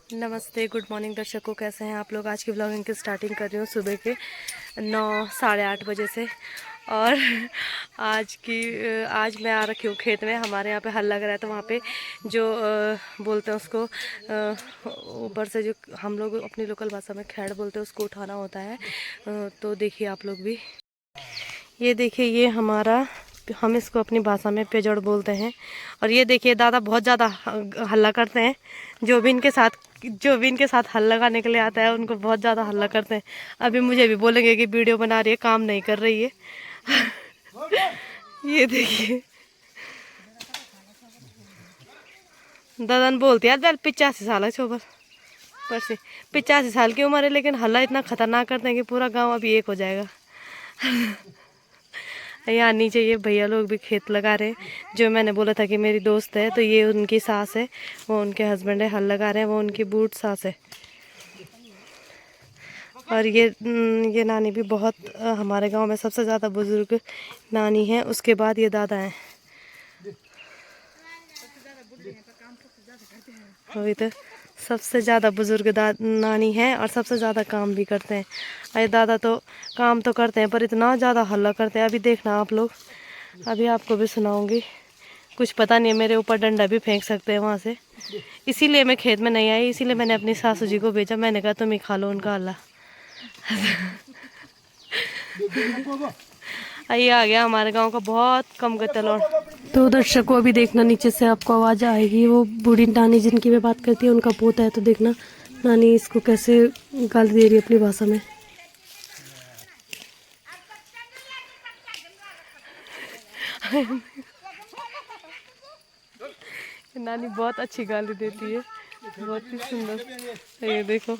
नमस्ते, good morning दर्शकों, कैसे हैं आप लोग। आज की व्लॉगिंग की स्टार्टिंग कर रही हूँ सुबह के 9 साढ़े 8 बजे से। और आज मैं आ रखी हूँ खेत में। हमारे यहाँ पे हल लग रहा है, तो वहाँ पे जो बोलते हैं उसको ऊपर से जो हम लोग अपनी लोकल भाषा में खैड़ बोलते हैं, उसको उठाना होता है। तो देखिए आप लोग भी, ये देखिए, ये हमारा, हम इसको अपनी भाषा में पेजड़ बोलते हैं। और ये देखिए दादा बहुत ज़्यादा हल्ला करते हैं। जो भी इनके साथ हल लगाने के लिए आता है उनको बहुत ज़्यादा हल्ला करते हैं। अभी मुझे भी बोलेंगे कि वीडियो बना रही है, काम नहीं कर रही है। ये देखिए दादन बोलती है यार 85 साल है छोबर पर से 85 साल की उम्र है, लेकिन हल्ला इतना खतरनाक करते हैं कि पूरा गांव अभी एक हो जाएगा। यहाँ नीचे ये भैया लोग भी खेत लगा रहे हैं। जो मैंने बोला था कि मेरी दोस्त है, तो ये उनकी सास है, वो उनके हस्बैंड है, हल लगा रहे हैं, वो उनकी बूढ़ सास है। और ये नानी भी बहुत हमारे गांव में सबसे ज़्यादा बुजुर्ग नानी है, उसके बाद ये दादा हैं। वही तो, सबसे ज़्यादा बुजुर्ग नानी है और सबसे ज़्यादा काम भी करते हैं। अरे दादा तो काम तो करते हैं पर इतना ज़्यादा हल्ला करते हैं। अभी देखना आप लोग, अभी आपको भी सुनाऊंगी। कुछ पता नहीं है, मेरे ऊपर डंडा भी फेंक सकते हैं वहाँ से। इसीलिए मैं खेत में नहीं आई, इसीलिए मैंने अपनी सासू जी को भेजा। मैंने कहा तुम ही खा लो उनका हल्ला। ये आ गया हमारे गांव का बहुत कम गतल। तो दर्शकों अभी देखना, नीचे से आपको आवाज़ आएगी। वो बूढ़ी नानी जिनकी मैं बात करती हूँ, उनका पोता है। तो देखना नानी इसको कैसे गाली दे रही है अपनी भाषा में। नानी बहुत अच्छी गाली देती है, बहुत ही सुंदर। ये देखो,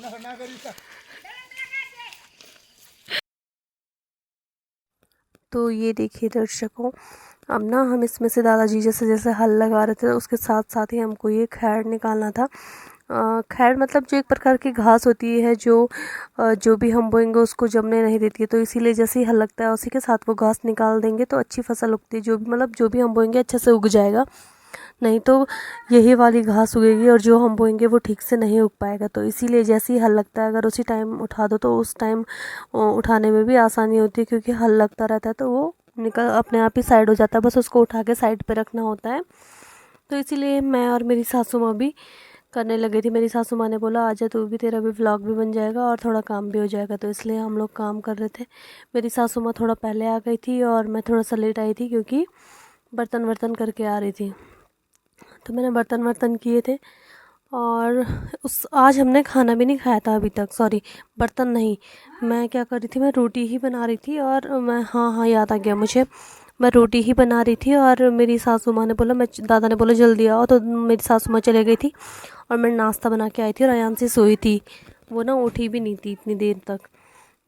तो ये देखिए दर्शकों, अब ना हम इसमें से दादाजी जैसे जैसे हल लगा रहे थे, उसके साथ साथ ही हमको ये खैर निकालना था। खैर मतलब जो एक प्रकार की घास होती है, जो भी हम बोएंगे उसको जमने नहीं देती है। तो इसीलिए जैसे ही हल लगता है उसी के साथ वो घास निकाल देंगे तो अच्छी फसल उगती है। जो भी हम बोएंगे अच्छे से उग जाएगा। नहीं तो यही वाली घास उगेगी और जो हम बोएंगे वो ठीक से नहीं उग पाएगा। तो इसीलिए जैसे ही हल लगता है, अगर उसी टाइम उठा दो तो उस टाइम उठाने में भी आसानी होती है, क्योंकि हल लगता रहता है तो वो निकल अपने आप ही साइड हो जाता है। बस उसको उठा के साइड पे रखना होता है। तो इसीलिए मैं और मेरी सासू माँ भी करने लगी थी। मेरी सासू माँ ने बोला आजा तू भी, तेरा भी व्लॉग भी बन जाएगा और थोड़ा काम भी हो जाएगा। तो इसलिए हम लोग काम कर रहे थे। मेरी सासू माँ थोड़ा पहले आ गई थी और मैं थोड़ा सा लेट आई थी, क्योंकि बर्तन वर्तन करके आ रही थी। तो मैंने बर्तन वर्तन किए थे। और आज हमने खाना भी नहीं खाया था अभी तक। सॉरी, बर्तन नहीं, मैं क्या कर रही थी, मैं रोटी ही बना रही थी। और मैं, हाँ याद आ गया मुझे, मैं रोटी ही बना रही थी। और मेरी सासू माँ ने बोला, दादा ने बोला जल्दी आओ, तो मेरी सासू माँ चले गई थी और मैं नाश्ता बना के आई थी। और अयान से सोई थी, वो ना उठी भी नहीं थी इतनी देर तक।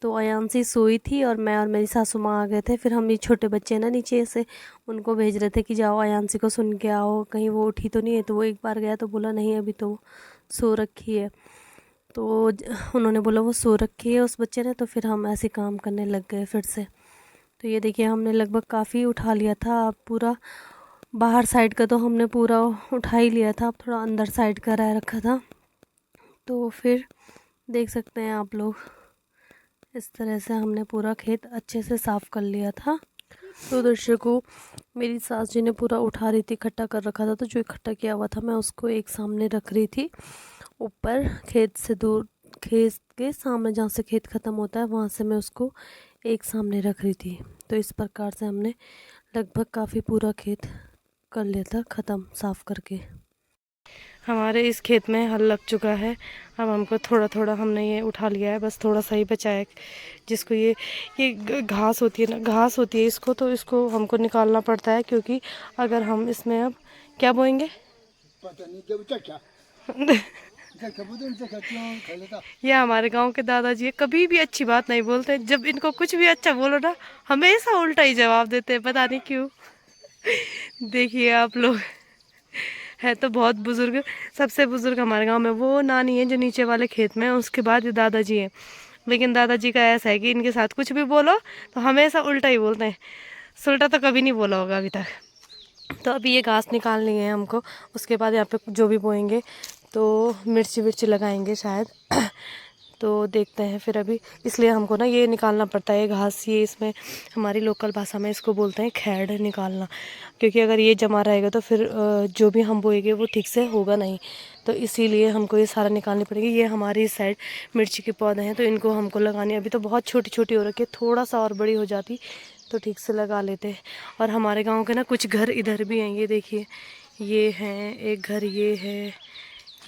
तो अयांशी सोई थी और मैं और मेरी सासू माँ आ गए थे। फिर हम ये छोटे बच्चे हैं ना नीचे से, उनको भेज रहे थे कि जाओ अयांशी को सुन के आओ, कहीं वो उठी तो नहीं है। तो वो एक बार गया तो बोला नहीं अभी तो सो रखी है। तो उन्होंने बोला वो सो रखी है उस बच्चे ने। तो फिर हम ऐसे काम करने लग गए फिर से। तो ये देखिए, हमने लगभग काफ़ी उठा लिया था। अब पूरा बाहर साइड का तो हमने पूरा उठा ही लिया था, अब थोड़ा अंदर साइड का रह रखा था। तो फिर देख सकते हैं आप लोग, इस तरह से हमने पूरा खेत अच्छे से साफ़ कर लिया था। तो दर्शकों, मेरी सास जी ने पूरा उठा रही थी, इकट्ठा कर रखा था। तो जो इकट्ठा किया हुआ था मैं उसको एक सामने रख रही थी, ऊपर खेत से दूर, खेत के सामने जहाँ से खेत ख़त्म होता है वहाँ से मैं उसको एक सामने रख रही थी। तो इस प्रकार से हमने लगभग काफ़ी पूरा खेत कर लिया था ख़त्म साफ़ करके। हमारे इस खेत में हल लग चुका है। अब हमको थोड़ा थोड़ा हमने ये उठा लिया है, बस थोड़ा सा ही बचा है। जिसको ये घास होती है ना, घास होती है इसको, तो इसको हमको निकालना पड़ता है, क्योंकि अगर हम इसमें अब क्या बोएंगे ये हमारे गांव के दादाजी कभी भी अच्छी बात नहीं बोलते। जब इनको कुछ भी अच्छा बोलो ना, हमेशा उल्टा ही जवाब देते हैं, पता नहीं क्यों। देखिए आप लोग, है तो बहुत बुजुर्ग। सबसे बुजुर्ग हमारे गांव में वो नानी है जो नीचे वाले खेत में है, उसके बाद ये दादाजी हैं। लेकिन दादाजी का ऐसा है कि इनके साथ कुछ भी बोलो तो हमेशा उल्टा ही बोलते हैं। सुलटा तो कभी नहीं बोला होगा अभी तक। तो अभी ये घास निकालनी है हमको, उसके बाद यहाँ पे जो भी बोएंगे तो मिर्ची विर्ची लगाएंगे शायद। तो देखते हैं फिर अभी, इसलिए हमको ना ये निकालना पड़ता है घास। ये इसमें हमारी लोकल भाषा में इसको बोलते हैं खैड़ निकालना, क्योंकि अगर ये जमा रहेगा तो फिर जो भी हम बोएंगे वो ठीक से होगा नहीं। तो इसीलिए हमको ये सारा निकालनी पड़ेगी। ये हमारी इस साइड मिर्ची के पौधे हैं, तो इनको हमको लगानी, अभी तो बहुत छोटी छोटी हो रखी है, थोड़ा सा और बड़ी हो जाती तो ठीक से लगा लेते। और हमारे गाँव के ना कुछ घर इधर भी हैं, ये देखिए, ये हैं, एक घर ये है,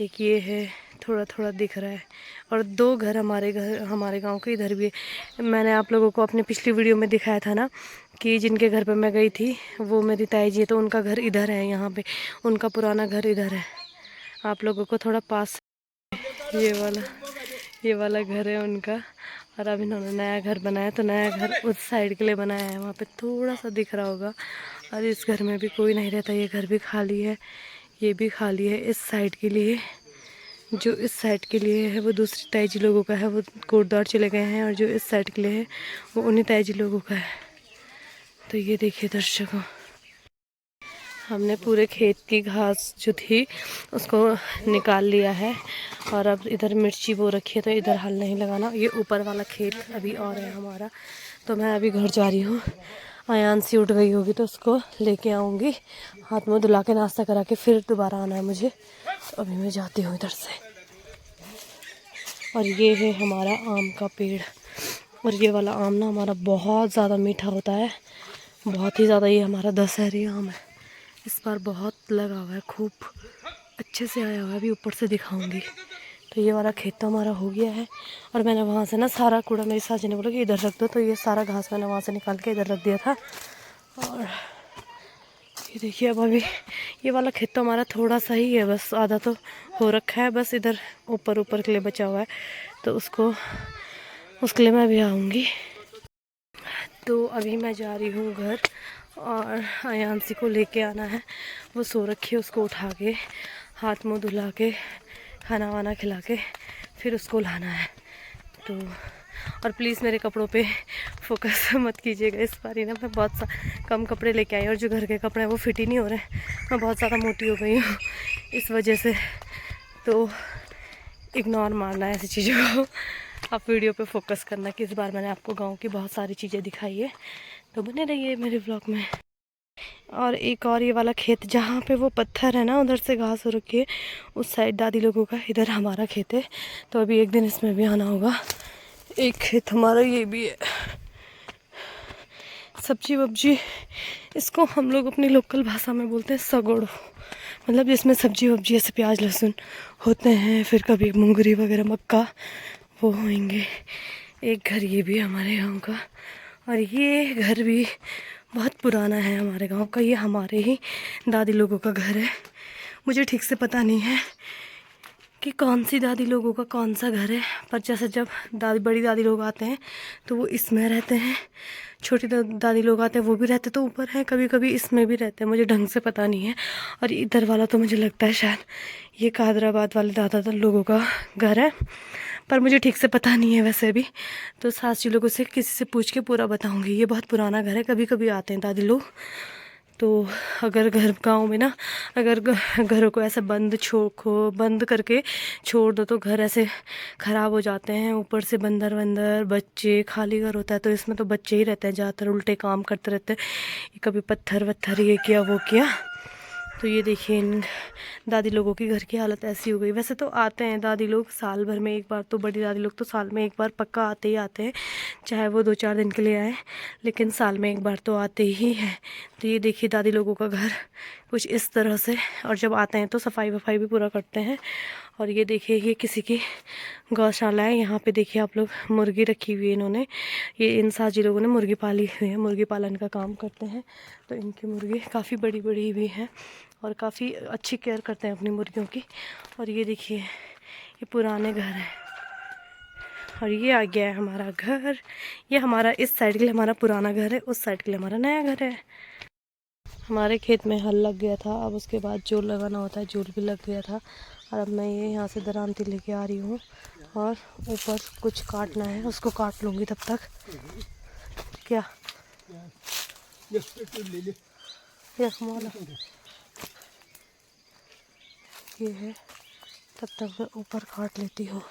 एक ये है, थोड़ा थोड़ा दिख रहा है। और 2 घर हमारे गांव के इधर भी है। मैंने आप लोगों को अपनी पिछली वीडियो में दिखाया था ना कि जिनके घर पे मैं गई थी वो मेरी ताई जी है, तो उनका घर इधर है, यहाँ पे उनका पुराना घर इधर है। आप लोगों को थोड़ा पास ये वाला घर है उनका। और अब इन्होंने नया घर बनाया, तो नया घर उस साइड के लिए बनाया है, वहाँ पे थोड़ा सा दिख रहा होगा। और इस घर में भी कोई नहीं रहता, ये घर भी खाली है, ये भी खाली है। इस साइड के लिए, जो इस साइड के लिए है वो दूसरी ताई जी लोगों का है, वो कोटद्वार चले गए हैं। और जो इस साइड के लिए है वो उन्हीं ताई जी लोगों का है। तो ये देखिए दर्शकों, हमने पूरे खेत की घास जो थी उसको निकाल लिया है। और अब इधर मिर्ची बो रखी है, तो इधर हल नहीं लगाना। ये ऊपर वाला खेत अभी और है हमारा। तो मैं अभी घर जा रही हूँ। आयान सी उठ गई होगी तो उसको लेके आऊँगी, हाथ मुँह धुला के नाश्ता करा के फिर दोबारा आना है मुझे। तो अभी मैं जाती हूँ इधर से। और ये है हमारा आम का पेड़। और ये वाला आम ना हमारा बहुत ज़्यादा मीठा होता है, बहुत ही ज़्यादा। ये हमारा दशहरी आम है, इस बार बहुत लगा हुआ है, खूब अच्छे से आया हुआ है। अभी ऊपर से दिखाऊंगी। तो ये वाला खेत तो हमारा हो गया है। और मैंने वहाँ से ना सारा कूड़ा, मेरी साजी ने बोला कि इधर रख दो, तो ये सारा घास मैंने वहाँ से निकाल के इधर रख दिया था। और ये देखिए, अब अभी ये वाला खेत तो हमारा थोड़ा सा ही है, बस आधा तो हो रखा है, बस इधर ऊपर के लिए बचा हुआ है। तो उसके लिए मैं अभी आऊँगी। तो अभी मैं जा रही हूँ घर, और अयांशी को लेके आना है। वो सो रखी है, उसको उठा के हाथ मुँह धुला के खाना वाना खिला के फिर उसको लाना है। तो और प्लीज़ मेरे कपड़ों पे फोकस मत कीजिएगा इस बार ही ना। मैं बहुत कम कपड़े लेके आई, और जो घर के कपड़े हैं वो फिट ही नहीं हो रहे। मैं बहुत ज़्यादा मोटी हो गई हूँ इस वजह से। तो इग्नोर मारना है ऐसी चीज़ों को, आप वीडियो पे फोकस करना कि इस बार मैंने आपको गांव की बहुत सारी चीज़ें दिखाई है। तो बने रहिए मेरे व्लॉग में। और एक और ये वाला खेत जहाँ पे वो पत्थर है ना, उधर से घास हो रखी है, उस साइड दादी लोगों का, इधर हमारा खेत है। तो अभी एक दिन इसमें भी आना होगा। एक खेत हमारा ये भी है, सब्जी वब्जी, इसको हम लोग अपनी लोकल भाषा में बोलते हैं सगोड़, मतलब जिसमें सब्जी वब्जी ऐसे प्याज लहसुन होते हैं, फिर कभी मूंगरी वगैरह मक्का वो होंगे। एक घर ये भी हमारे गांव का। और ये घर भी बहुत पुराना है हमारे गांव का, ये हमारे ही दादी लोगों का घर है। मुझे ठीक से पता नहीं है कि कौन सी दादी लोगों का कौन सा घर है, पर जैसे जब बड़ी दादी लोग आते हैं तो वो इसमें रहते हैं, छोटी दादी लोग आते हैं वो भी रहते तो ऊपर हैं, कभी कभी इसमें भी रहते हैं, मुझे ढंग से पता नहीं है। और इधर वाला तो मुझे लगता है शायद ये कादराबाद वाले दादा लोगों का घर है, पर मुझे ठीक से पता नहीं है वैसे भी। तो सास जी लोगों से किसी से पूछ के पूरा बताऊँगी। ये बहुत पुराना घर है, कभी कभी आते हैं दादी लोग। तो अगर घर गांव में ना, अगर घरों को ऐसे बंद करके छोड़ दो तो घर ऐसे ख़राब हो जाते हैं। ऊपर से बंदर बच्चे, खाली घर होता है तो इसमें तो बच्चे ही रहते हैं ज़्यादातर, उल्टे काम करते रहते हैं, कभी पत्थर वत्थर ये किया वो किया। तो ये देखिए इन दादी लोगों की घर की हालत ऐसी हो गई। वैसे तो आते हैं दादी लोग साल भर में एक बार, तो बड़ी दादी लोग तो साल में एक बार पक्का आते ही आते हैं, चाहे वो 2-4 दिन के लिए आए, लेकिन साल में एक बार तो आते ही हैं। तो ये देखिए दादी लोगों का घर कुछ इस तरह से। और जब आते हैं तो सफाई वफाई भी पूरा करते हैं। और ये देखिए ये किसी की गौशाला है। यहाँ पे देखिए आप लोग, मुर्गी रखी हुई है इन्होंने, ये इन साजी लोगों ने मुर्गी पाली हुई है, मुर्गी पालन का काम करते हैं। तो इनकी मुर्गी काफ़ी बड़ी बड़ी भी हैं और काफ़ी अच्छी केयर करते हैं अपनी मुर्गियों की। और ये देखिए ये पुराने घर है। और ये आ गया है हमारा घर। ये हमारा इस साइड के लिए हमारा पुराना घर है, उस साइड के लिए हमारा नया घर है। हमारे खेत में हल लग गया था, अब उसके बाद जोल लगाना होता है, जोल भी लग गया था। और अब मैं ये यहाँ से दरांती लेके आ रही हूँ, और ऊपर कुछ काटना है, उसको काट लूँगी तब तक। क्या ये है, तब तक मैं ऊपर काट लेती हूँ।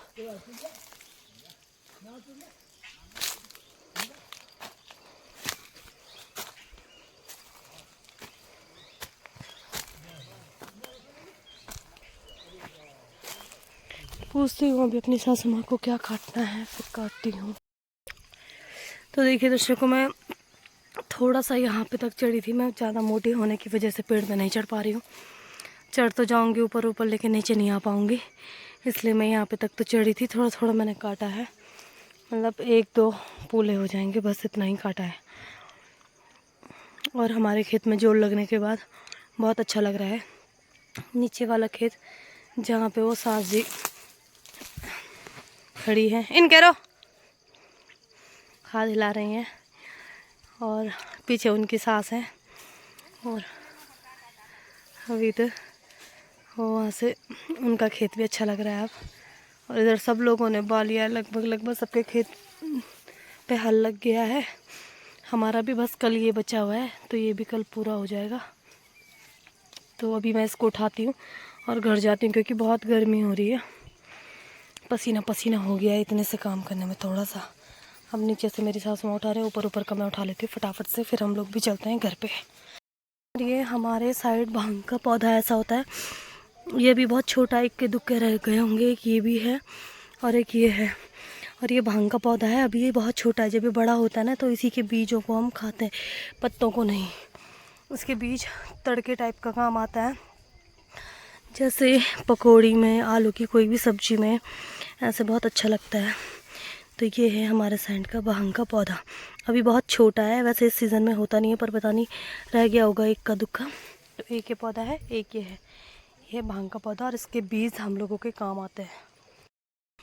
पूछती हूँ अभी अपनी सासू माँ को क्या काटना है, फिर काटती हूँ। तो देखिए दर्शकों, मैं थोड़ा सा यहाँ पे तक चढ़ी थी। मैं ज़्यादा मोटी होने की वजह से पेड़ में नहीं चढ़ पा रही हूँ। चढ़ तो जाऊँगी ऊपर ऊपर, लेकिन नीचे नहीं आ पाऊँगी, इसलिए मैं यहाँ पे तक तो चढ़ी थी। थोड़ा थोड़ा मैंने काटा है, मतलब 1-2 पूले हो जाएंगे, बस इतना ही काटा है। और हमारे खेत में जोड़ लगने के बाद बहुत अच्छा लग रहा है। नीचे वाला खेत जहाँ पे वो सास जी खड़ी है, इन करो खाद हिला रही हैं, और पीछे उनकी सास है। और अभी तो वहाँ से उनका खेत भी अच्छा लग रहा है अब। और इधर सब लोगों ने बा लिया है, लगभग सबके खेत पे हल लग गया है। हमारा भी बस कल ये बचा हुआ है, तो ये भी कल पूरा हो जाएगा। तो अभी मैं इसको उठाती हूँ और घर जाती हूँ, क्योंकि बहुत गर्मी हो रही है। पसीना पसीना हो गया है इतने से काम करने में थोड़ा सा। अब नीचे से मेरी सासू माँ उठा रहे हैं, ऊपर ऊपर का मैं उठा लेती हूँ फटाफट से, फिर हम लोग भी चलते हैं घर पे। ये हमारे साइड भांग का पौधा ऐसा होता है, ये भी बहुत छोटा, एक के दुक्के रह गए होंगे, एक ये भी है और एक ये है। और ये भांग का पौधा है, अभी ये बहुत छोटा है। जब ये बड़ा होता है ना, तो इसी के बीजों को हम खाते हैं, पत्तों को नहीं। उसके बीज तड़के टाइप का काम आता है, जैसे पकौड़ी में, आलू की कोई भी सब्जी में, ऐसे बहुत अच्छा लगता है। तो ये है हमारे साइड का भांग का पौधा। अभी बहुत छोटा है, वैसे इस सीज़न में होता नहीं है, पर पता नहीं रह गया होगा एक का दुक्का। तो एक ये पौधा है, एक ये है, ये भांग का पौधा, और इसके बीज हम लोगों के काम आते हैं।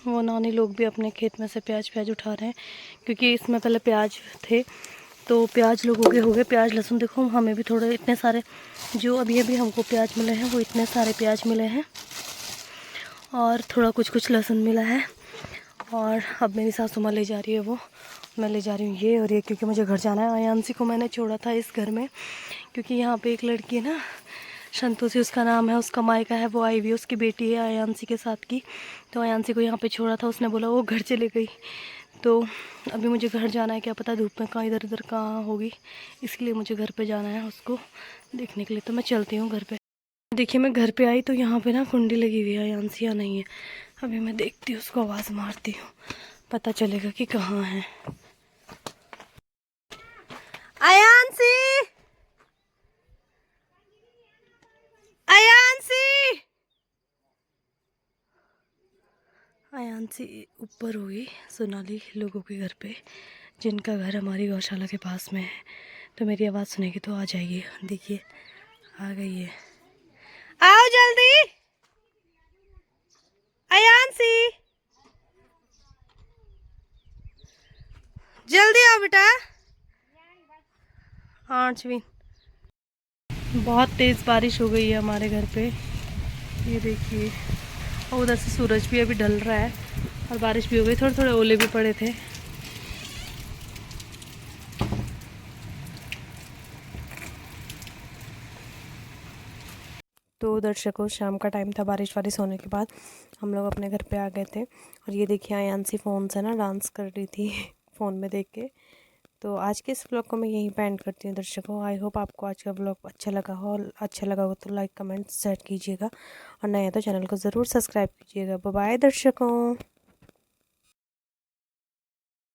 वो नानी लोग भी अपने खेत में से प्याज उठा रहे हैं, क्योंकि इसमें पहले प्याज थे, तो प्याज लोगों के हो गए। प्याज लहसुन देखो, हमें भी थोड़े इतने सारे, जो अभी अभी हमको प्याज मिले हैं, वो इतने सारे प्याज मिले हैं, और थोड़ा कुछ लहसुन मिला है। और अब मेरी सासू माँ ले जा रही है, वो मैं ले जा रही हूँ ये और ये, क्योंकि मुझे घर जाना है। आयांशी को मैंने छोड़ा था इस घर में, क्योंकि यहाँ पे एक लड़की है ना, संतोषी उसका नाम है, उसका मायका है, वो आई हुई है, उसकी बेटी है आयांशी के साथ की। तो आयांशी को यहाँ पे छोड़ा था, उसने बोला वो घर चले गई। तो अभी मुझे घर जाना है, क्या पता धूप में कहाँ इधर उधर कहाँ होगी, इसलिए मुझे घर पे जाना है उसको देखने के लिए। तो मैं चलती हूँ घर पे। देखिए मैं घर पे आई तो यहाँ पे ना कुंडी लगी हुई है, आयांशी नहीं है। अभी मैं देखती हूँ, उसको आवाज़ मारती हूँ, पता चलेगा कि कहाँ है। आयांशी, आयांशी, आयांशी ऊपर हुई सोनाली लोगों के घर पे, जिनका घर हमारी गौशाला के पास में है। तो मेरी आवाज़ सुनेगी तो आ जाइए। देखिए आ गई है, आओ जल्दी आयांशी, जल्दी आओ बेटा। हाँ भी बहुत तेज़ बारिश हो गई है हमारे घर पे, ये देखिए। और उधर से सूरज भी अभी ढल रहा है, और बारिश भी हो गई, थोड़े थोड़े ओले भी पड़े थे। तो दर्शकों, शाम का टाइम था, बारिश वारिश होने के बाद हम लोग अपने घर पे आ गए थे। और ये देखिए आयांशी फ़ोन से ना डांस कर रही थी फ़ोन में देख के। तो आज के इस व्लॉग को मैं यहीं पे एंड करती हूँ दर्शकों। आई होप आपको आज का व्लॉग अच्छा लगा हो, और अच्छा लगा हो तो लाइक कमेंट शेयर कीजिएगा, और नया तो चैनल को ज़रूर सब्सक्राइब कीजिएगा। बाय बाय दर्शकों।